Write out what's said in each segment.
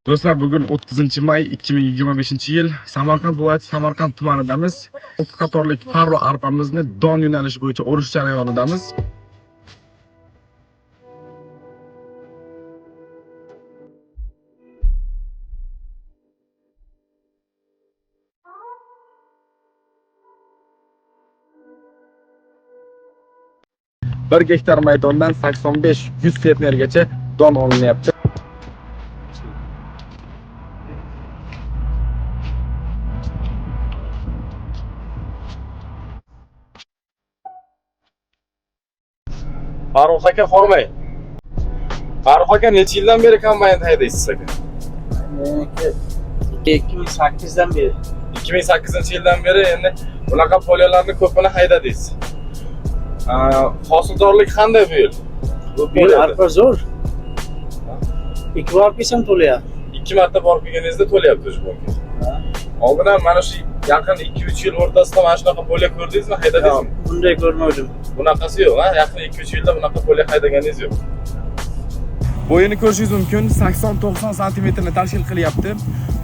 Do'stlar, bugun 30-may 2025-yil Samarqand viloyati Samarqand tumanidamiz. 6 qatorlik farro arpamizni don yo'nalishi bo'yicha o'rish jarayonidamiz. Bir gektar maydondan 85-100 sentnergacha don olinyapti. Farruh aka, hormay. Farruh aka, necha yildan beri kombayn haydaysiz aka? 2008'den beri. 2008-yildan beri endi bunaqa polyalarni ko'pini haydadingiz. Hosildorlik qanday bu yil? Bu yil arpa zo'r. 2 bor qilsam to'layapti. 2 marta borib kelganingizda to'layapti o'sha. Oldin ham mana shu yaqin 2-3 yil o'rtasida mana shunaqa polya ko'rdingizmi, haydadingizmi? Bunday ko'rmadim. Bunaqasi yo'q, ha? Yaqin 2-3 yilda bunaqa polya haydaganingiz yo'q. Bo'yini ko'rishingiz mumkin, 80-90 santimetrni tashkil qilyapti.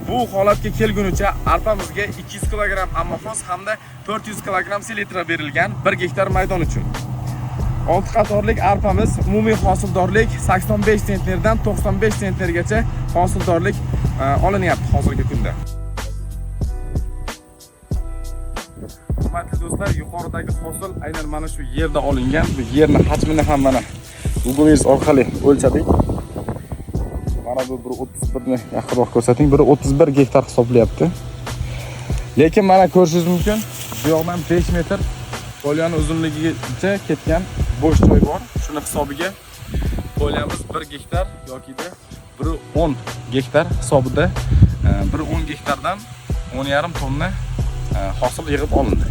Bu holatga kelgunicha arpamizga 200 kg ammofos hamda 400 kg selitra berilgan 1 gektar maydon uchun. 6 qatorlik arpamiz umumiy hosildorlik 85 sentnerdan 95 sentnergacha hosildorlik olinyapti hozirgi kunda. Hurmatli do'stlar, yuqoridagi hosil aynan mana shu yerda olingan. Bu yerni hajmini ham mana Google'ingiz orqali o'lchadik. Mana bu 131 ni yaqinroq ko'rsating, 131 gektar hisoblayapti. Lekin mana ko'rishingiz mumkin, bu yoqdan 5 metr polyani uzunligigacha ketgan bo'sh joy bor. Shuni hisobiga polyamiz 1 gektar yoki de 1.10 gektar hisobida 1.10 gektardan 10,5 tonna hosil yig'ib olindi.